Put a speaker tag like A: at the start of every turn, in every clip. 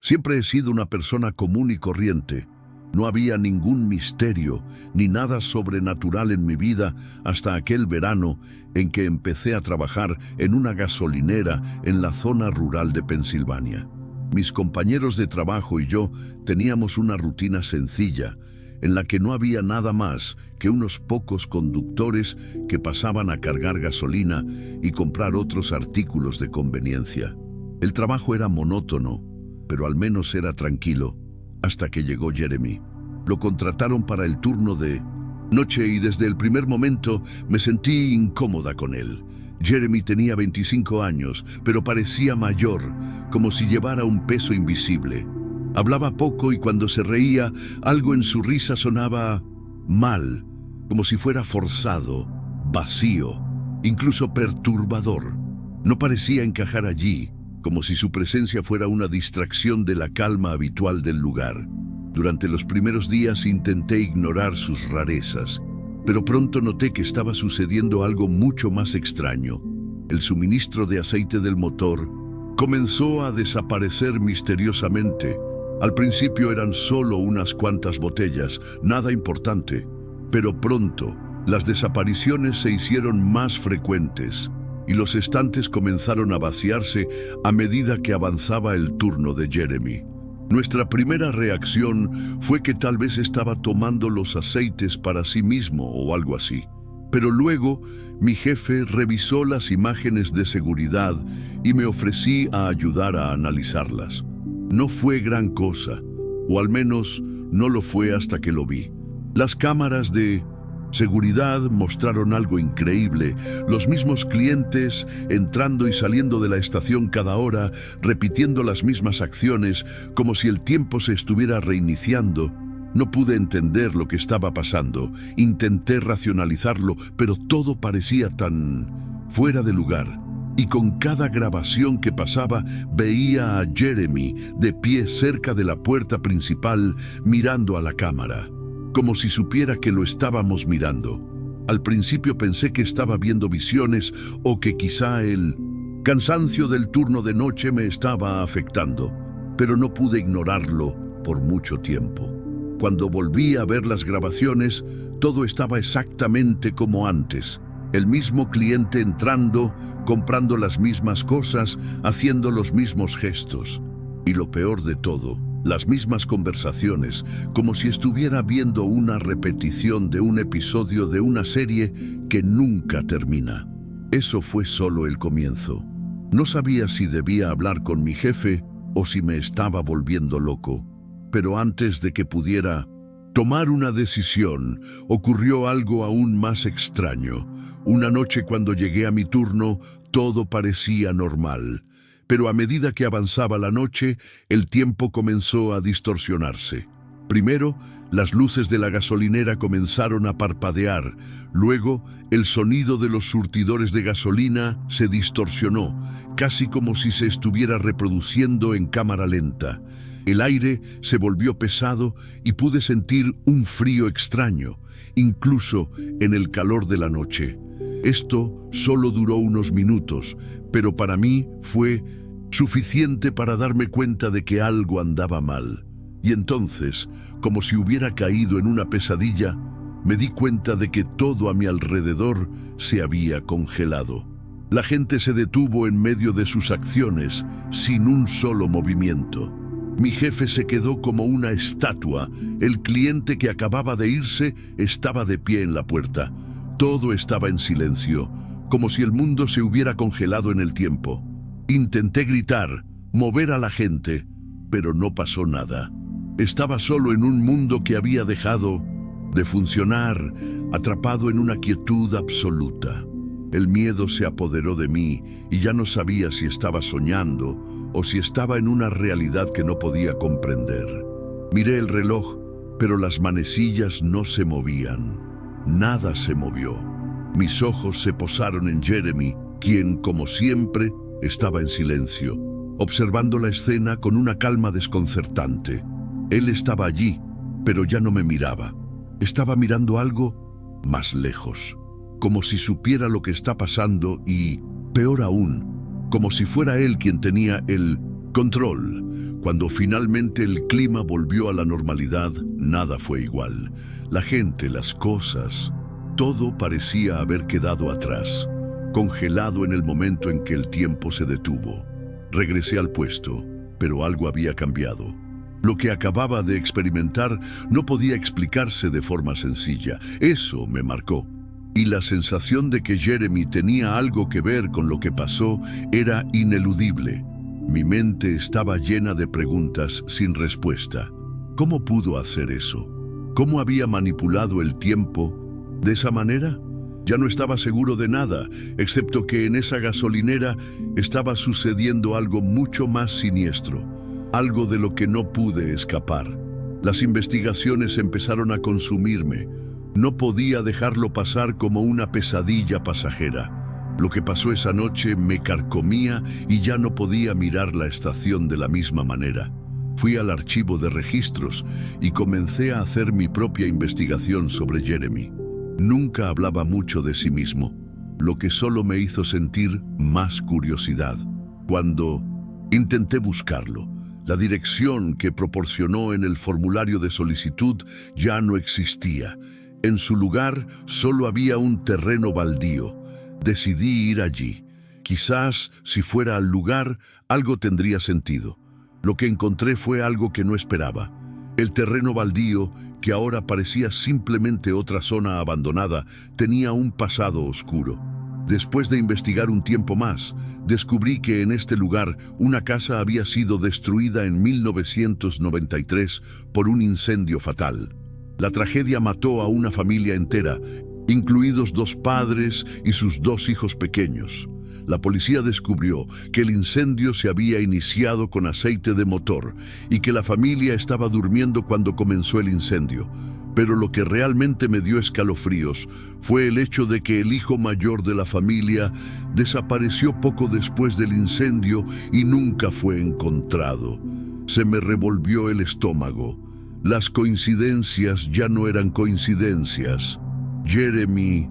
A: Siempre he sido una persona común y corriente. No había ningún misterio ni nada sobrenatural en mi vida hasta aquel verano en que empecé a trabajar en una gasolinera en la zona rural de Pensilvania. Mis compañeros de trabajo y yo teníamos una rutina sencilla, en la que no había nada más que unos pocos conductores que pasaban a cargar gasolina y comprar otros artículos de conveniencia. El trabajo era monótono, pero al menos era tranquilo, hasta que llegó Jeremy. Lo contrataron para el turno de noche y desde el primer momento me sentí incómoda con él. Jeremy tenía 25 años, pero parecía mayor, como si llevara un peso invisible. Hablaba poco y cuando se reía, algo en su risa sonaba mal, como si fuera forzado, vacío, incluso perturbador. No parecía encajar allí, como si su presencia fuera una distracción de la calma habitual del lugar. Durante los primeros días intenté ignorar sus rarezas, pero pronto noté que estaba sucediendo algo mucho más extraño. El suministro de aceite del motor comenzó a desaparecer misteriosamente. Al principio eran solo unas cuantas botellas, nada importante, pero pronto las desapariciones se hicieron más frecuentes y los estantes comenzaron a vaciarse a medida que avanzaba el turno de Jeremy. Nuestra primera reacción fue que tal vez estaba tomando los aceites para sí mismo o algo así. Pero luego mi jefe revisó las imágenes de seguridad y me ofrecí a ayudar a analizarlas. No fue gran cosa, o al menos no lo fue hasta que lo vi. Las cámaras de seguridad mostraron algo increíble. Los mismos clientes entrando y saliendo de la estación cada hora, repitiendo las mismas acciones, como si el tiempo se estuviera reiniciando. No pude entender lo que estaba pasando. Intenté racionalizarlo, pero todo parecía tan fuera de lugar. Y con cada grabación que pasaba, veía a Jeremy de pie cerca de la puerta principal, mirando a la cámara, como si supiera que lo estábamos mirando. Al principio pensé que estaba viendo visiones o que quizá el cansancio del turno de noche me estaba afectando, pero no pude ignorarlo por mucho tiempo. Cuando volví a ver las grabaciones, todo estaba exactamente como antes. El mismo cliente entrando, comprando las mismas cosas, haciendo los mismos gestos. Y lo peor de todo, las mismas conversaciones, como si estuviera viendo una repetición de un episodio de una serie que nunca termina. Eso fue solo el comienzo. No sabía si debía hablar con mi jefe o si me estaba volviendo loco. Pero antes de que pudiera tomar una decisión, ocurrió algo aún más extraño. Una noche cuando llegué a mi turno, todo parecía normal. Pero a medida que avanzaba la noche, el tiempo comenzó a distorsionarse. Primero, las luces de la gasolinera comenzaron a parpadear. Luego, el sonido de los surtidores de gasolina se distorsionó, casi como si se estuviera reproduciendo en cámara lenta. El aire se volvió pesado y pude sentir un frío extraño, incluso en el calor de la noche. Esto solo duró unos minutos, pero para mí fue suficiente para darme cuenta de que algo andaba mal. Y entonces, como si hubiera caído en una pesadilla, me di cuenta de que todo a mi alrededor se había congelado. La gente se detuvo en medio de sus acciones, sin un solo movimiento. Mi jefe se quedó como una estatua. El cliente que acababa de irse estaba de pie en la puerta. Todo estaba en silencio, como si el mundo se hubiera congelado en el tiempo. Intenté gritar, mover a la gente, pero no pasó nada. Estaba solo en un mundo que había dejado de funcionar, atrapado en una quietud absoluta. El miedo se apoderó de mí y ya no sabía si estaba soñando o si estaba en una realidad que no podía comprender. Miré el reloj, pero las manecillas no se movían. Nada se movió. Mis ojos se posaron en Jeremy, quien, como siempre, estaba en silencio, observando la escena con una calma desconcertante. Él estaba allí, pero ya no me miraba. Estaba mirando algo más lejos, como si supiera lo que está pasando y, peor aún, como si fuera él quien tenía el Control. Cuando finalmente el clima volvió a la normalidad, nada fue igual. La gente, las cosas, todo parecía haber quedado atrás, congelado en el momento en que el tiempo se detuvo. Regresé al puesto, pero algo había cambiado. Lo que acababa de experimentar no podía explicarse de forma sencilla. Eso me marcó. Y la sensación de que Jeremy tenía algo que ver con lo que pasó era ineludible. Mi mente estaba llena de preguntas sin respuesta. ¿Cómo pudo hacer eso? ¿Cómo había manipulado el tiempo de esa manera? Ya no estaba seguro de nada, excepto que en esa gasolinera estaba sucediendo algo mucho más siniestro, algo de lo que no pude escapar. Las investigaciones empezaron a consumirme. No podía dejarlo pasar como una pesadilla pasajera. Lo que pasó esa noche me carcomía y ya no podía mirar la estación de la misma manera. Fui al archivo de registros y comencé a hacer mi propia investigación sobre Jeremy. Nunca hablaba mucho de sí mismo, lo que solo me hizo sentir más curiosidad. Cuando intenté buscarlo, la dirección que proporcionó en el formulario de solicitud ya no existía. En su lugar solo había un terreno baldío. Decidí ir allí. Quizás, si fuera al lugar, algo tendría sentido. Lo que encontré fue algo que no esperaba. El terreno baldío, que ahora parecía simplemente otra zona abandonada, tenía un pasado oscuro. Después de investigar un tiempo más, descubrí que en este lugar una casa había sido destruida en 1993 por un incendio fatal. La tragedia mató a una familia entera, incluidos 2 padres y sus 2 hijos pequeños. La policía descubrió que el incendio se había iniciado con aceite de motor y que la familia estaba durmiendo cuando comenzó el incendio. Pero lo que realmente me dio escalofríos fue el hecho de que el hijo mayor de la familia desapareció poco después del incendio y nunca fue encontrado. Se me revolvió el estómago. Las coincidencias ya no eran coincidencias. Jeremy,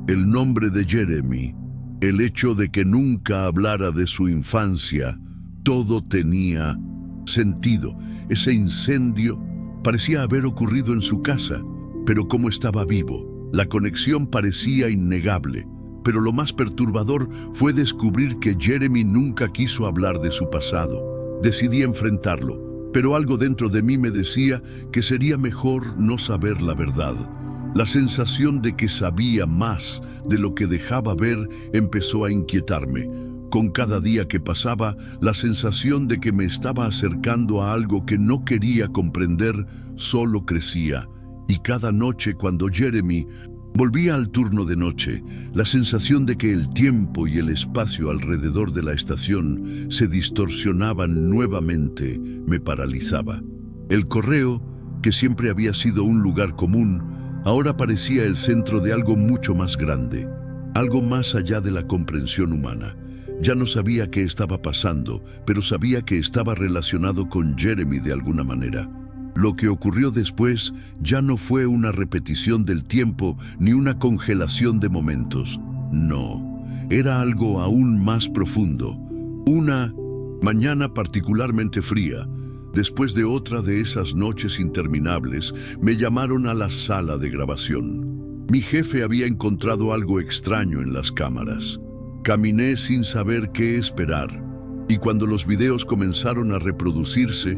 A: el nombre de Jeremy, el hecho de que nunca hablara de su infancia, todo tenía sentido. Ese incendio parecía haber ocurrido en su casa, pero como estaba vivo, la conexión parecía innegable. Pero lo más perturbador fue descubrir que Jeremy nunca quiso hablar de su pasado. Decidí enfrentarlo, pero algo dentro de mí me decía que sería mejor no saber la verdad. La sensación de que sabía más de lo que dejaba ver empezó a inquietarme. Con cada día que pasaba, la sensación de que me estaba acercando a algo que no quería comprender solo crecía. Y cada noche cuando Jeremy volvía al turno de noche, la sensación de que el tiempo y el espacio alrededor de la estación se distorsionaban nuevamente me paralizaba. El correo, que siempre había sido un lugar común, ahora parecía el centro de algo mucho más grande, algo más allá de la comprensión humana. Ya no sabía qué estaba pasando, pero sabía que estaba relacionado con Jeremy de alguna manera. Lo que ocurrió después ya no fue una repetición del tiempo ni una congelación de momentos. No, era algo aún más profundo. Una mañana particularmente fría, después de otra de esas noches interminables, me llamaron a la sala de grabación. Mi jefe había encontrado algo extraño en las cámaras. Caminé sin saber qué esperar, y cuando los videos comenzaron a reproducirse,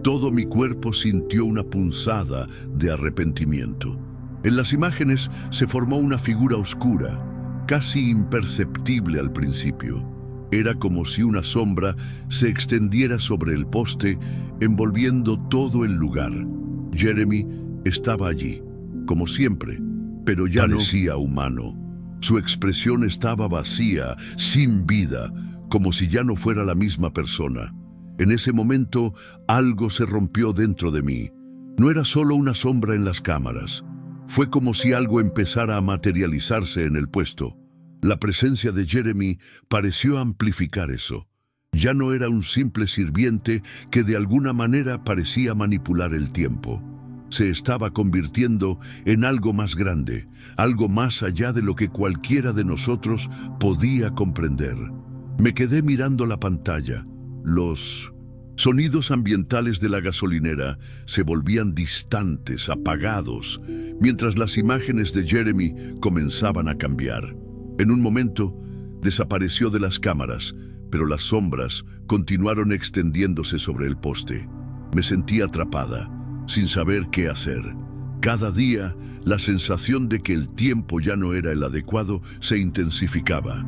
A: todo mi cuerpo sintió una punzada de arrepentimiento. En las imágenes se formó una figura oscura, casi imperceptible al principio. Era como si una sombra se extendiera sobre el poste, envolviendo todo el lugar. Jeremy estaba allí, como siempre, pero ya no parecía humano. Su expresión estaba vacía, sin vida, como si ya no fuera la misma persona. En ese momento, algo se rompió dentro de mí. No era solo una sombra en las cámaras. Fue como si algo empezara a materializarse en el puesto. La presencia de Jeremy pareció amplificar eso. Ya no era un simple sirviente que de alguna manera parecía manipular el tiempo. Se estaba convirtiendo en algo más grande, algo más allá de lo que cualquiera de nosotros podía comprender. Me quedé mirando la pantalla. Los Sonidos ambientales de la gasolinera se volvían distantes, apagados, mientras las imágenes de Jeremy comenzaban a cambiar. En un momento, desapareció de las cámaras, pero las sombras continuaron extendiéndose sobre el poste. Me sentí atrapada, sin saber qué hacer. Cada día, la sensación de que el tiempo ya no era el adecuado se intensificaba.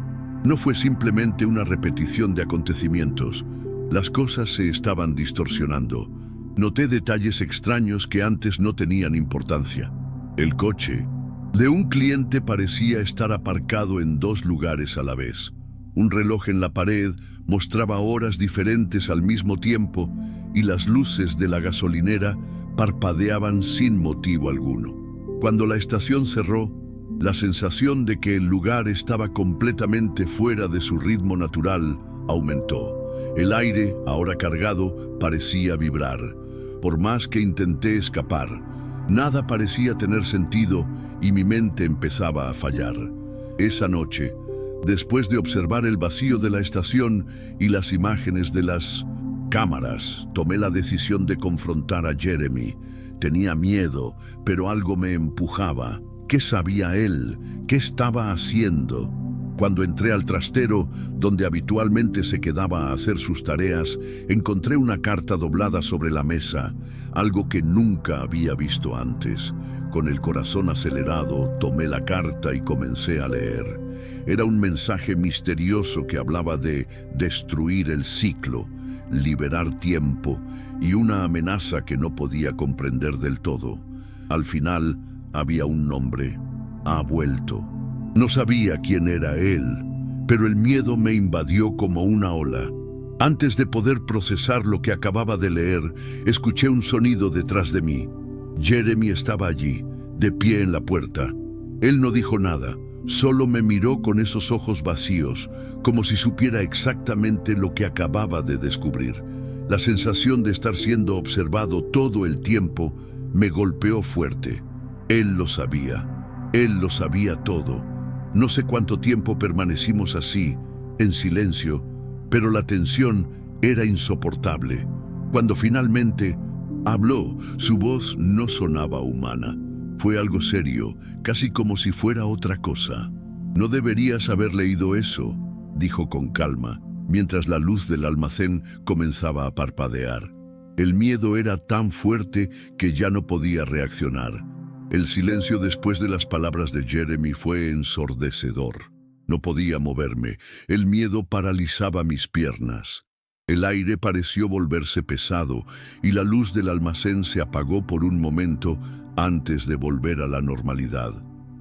A: No fue simplemente una repetición de acontecimientos. Las cosas se estaban distorsionando. Noté detalles extraños que antes no tenían importancia. El coche de un cliente parecía estar aparcado en dos lugares a la vez. Un reloj en la pared mostraba horas diferentes al mismo tiempo y las luces de la gasolinera parpadeaban sin motivo alguno. Cuando la estación cerró, la sensación de que el lugar estaba completamente fuera de su ritmo natural aumentó. El aire, ahora cargado, parecía vibrar. Por más que intenté escapar, nada parecía tener sentido y mi mente empezaba a fallar. Esa noche, después de observar el vacío de la estación y las imágenes de las cámaras, tomé la decisión de confrontar a Jeremy. Tenía miedo, pero algo me empujaba. ¿Qué sabía él? ¿Qué estaba haciendo? Cuando entré al trastero, donde habitualmente se quedaba a hacer sus tareas, encontré una carta doblada sobre la mesa, algo que nunca había visto antes. Con el corazón acelerado, tomé la carta y comencé a leer. Era un mensaje misterioso que hablaba de destruir el ciclo, liberar tiempo y una amenaza que no podía comprender del todo. Al final, había un nombre: ha vuelto. No sabía quién era él, pero el miedo me invadió como una ola. Antes de poder procesar lo que acababa de leer, escuché un sonido detrás de mí. Jeremy estaba allí, de pie en la puerta. Él no dijo nada, solo me miró con esos ojos vacíos, como si supiera exactamente lo que acababa de descubrir. La sensación de estar siendo observado todo el tiempo me golpeó fuerte. Él lo sabía todo. No sé cuánto tiempo permanecimos así, en silencio, pero la tensión era insoportable. Cuando finalmente habló, su voz no sonaba humana. Fue algo serio, casi como si fuera otra cosa. No deberías haber leído eso, dijo con calma, mientras la luz del almacén comenzaba a parpadear. El miedo era tan fuerte que ya no podía reaccionar. El silencio después de las palabras de Jeremy fue ensordecedor. No podía moverme. El miedo paralizaba mis piernas. El aire pareció volverse pesado y la luz del almacén se apagó por un momento antes de volver a la normalidad,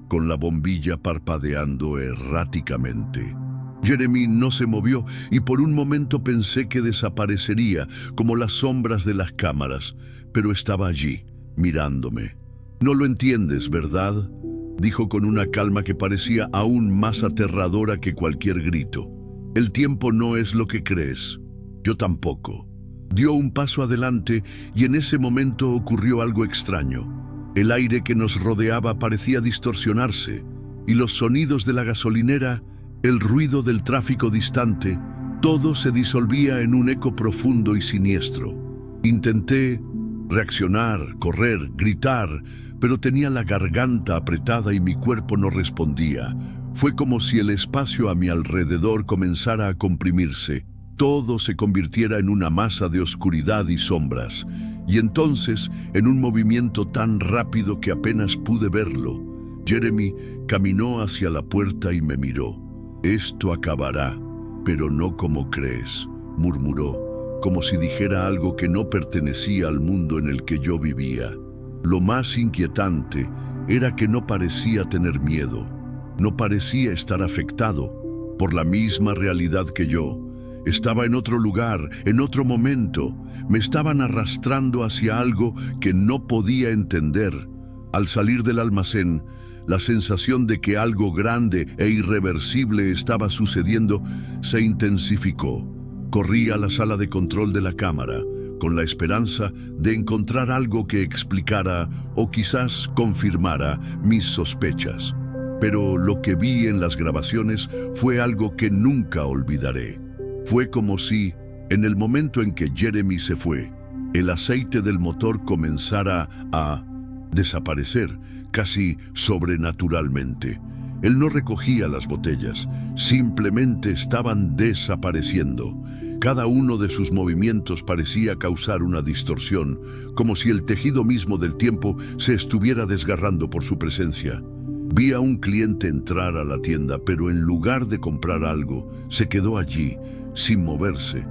A: con la bombilla parpadeando erráticamente. Jeremy no se movió y por un momento pensé que desaparecería como las sombras de las cámaras, pero estaba allí, mirándome. «No lo entiendes, ¿verdad?», dijo con una calma que parecía aún más aterradora que cualquier grito. «El tiempo no es lo que crees. Yo tampoco». Dio un paso adelante y en ese momento ocurrió algo extraño. El aire que nos rodeaba parecía distorsionarse y los sonidos de la gasolinera, el ruido del tráfico distante, todo se disolvía en un eco profundo y siniestro. Intenté reaccionar, correr, gritar, pero tenía la garganta apretada y mi cuerpo no respondía. Fue como si el espacio a mi alrededor comenzara a comprimirse. Todo se convirtiera en una masa de oscuridad y sombras. Y entonces, en un movimiento tan rápido que apenas pude verlo, Jeremy caminó hacia la puerta y me miró. «Esto acabará, pero no como crees», murmuró, como si dijera algo que no pertenecía al mundo en el que yo vivía. Lo más inquietante era que no parecía tener miedo, no parecía estar afectado por la misma realidad que yo. Estaba en otro lugar, en otro momento. Me estaban arrastrando hacia algo que no podía entender. Al salir del almacén, la sensación de que algo grande e irreversible estaba sucediendo se intensificó. Corrí a la sala de control de la cámara, con la esperanza de encontrar algo que explicara o quizás confirmara mis sospechas. Pero lo que vi en las grabaciones fue algo que nunca olvidaré. Fue como si, En el momento en que Jeremy se fue, el aceite del motor comenzara a desaparecer casi sobrenaturalmente. Él no recogía las botellas, simplemente estaban desapareciendo. Cada uno de sus movimientos parecía causar una distorsión, como si el tejido mismo del tiempo se estuviera desgarrando por su presencia. Vi a un cliente entrar a la tienda, pero en lugar de comprar algo, se quedó allí, sin moverse,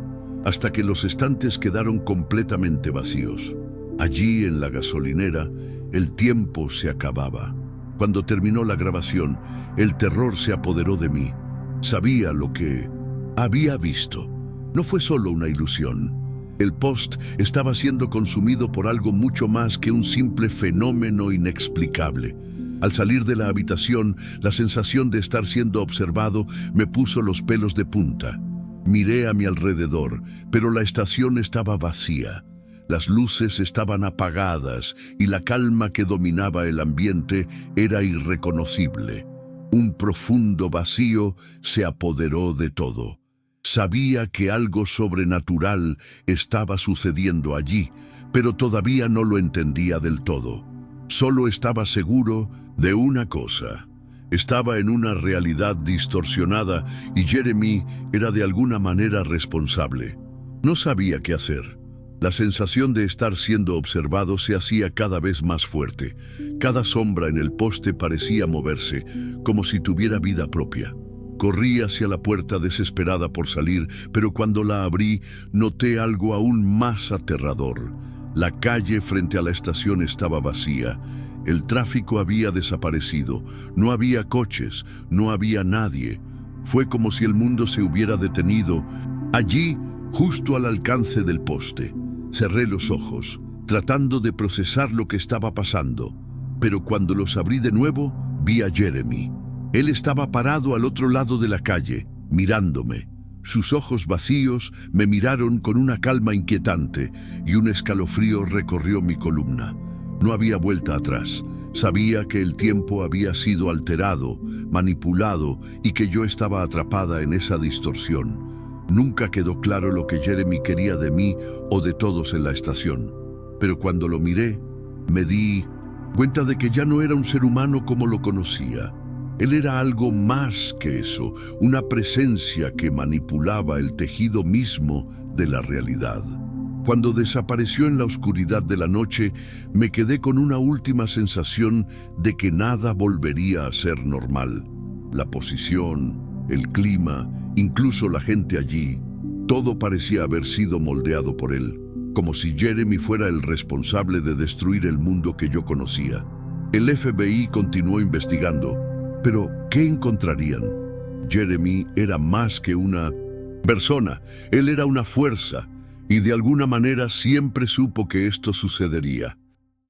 A: hasta que los estantes quedaron completamente vacíos. Allí, en la gasolinera, el tiempo se acababa. Cuando terminó la grabación, el terror se apoderó de mí. Sabía lo que había visto. No fue solo una ilusión. El post estaba siendo consumido por algo mucho más que un simple fenómeno inexplicable. Al salir de la habitación, la sensación de estar siendo observado me puso los pelos de punta. Miré a mi alrededor, pero la estación estaba vacía. Las luces estaban apagadas y la calma que dominaba el ambiente era irreconocible. Un profundo vacío se apoderó de todo. Sabía que algo sobrenatural estaba sucediendo allí, pero todavía no lo entendía del todo. Solo estaba seguro de una cosa. Estaba en una realidad distorsionada y Jeremy era de alguna manera responsable. No sabía qué hacer. La sensación de estar siendo observado se hacía cada vez más fuerte. Cada sombra en el poste parecía moverse, como si tuviera vida propia. Corrí hacia la puerta desesperada por salir, pero cuando la abrí, noté algo aún más aterrador. La calle frente a la estación estaba vacía. El tráfico había desaparecido. No había coches, no había nadie. Fue como si el mundo se hubiera detenido, allí, justo al alcance del poste. Cerré los ojos, tratando de procesar lo que estaba pasando, pero cuando los abrí de nuevo, vi a Jeremy. Él estaba parado al otro lado de la calle, mirándome. Sus ojos vacíos me miraron con una calma inquietante y un escalofrío recorrió mi columna. No había vuelta atrás. Sabía que el tiempo había sido alterado, manipulado y que yo estaba atrapada en esa distorsión. Nunca quedó claro lo que Jeremy quería de mí o de todos en la estación. Pero cuando lo miré, me di cuenta de que ya no era un ser humano como lo conocía. Él era algo más que eso, una presencia que manipulaba el tejido mismo de la realidad. Cuando desapareció en la oscuridad de la noche, me quedé con una última sensación de que nada volvería a ser normal. La posición, el clima, incluso la gente allí, todo parecía haber sido moldeado por él, como si Jeremy fuera el responsable de destruir el mundo que yo conocía. El FBI continuó investigando, pero ¿qué encontrarían? Jeremy era más que una persona, él era una fuerza, y de alguna manera siempre supo que esto sucedería.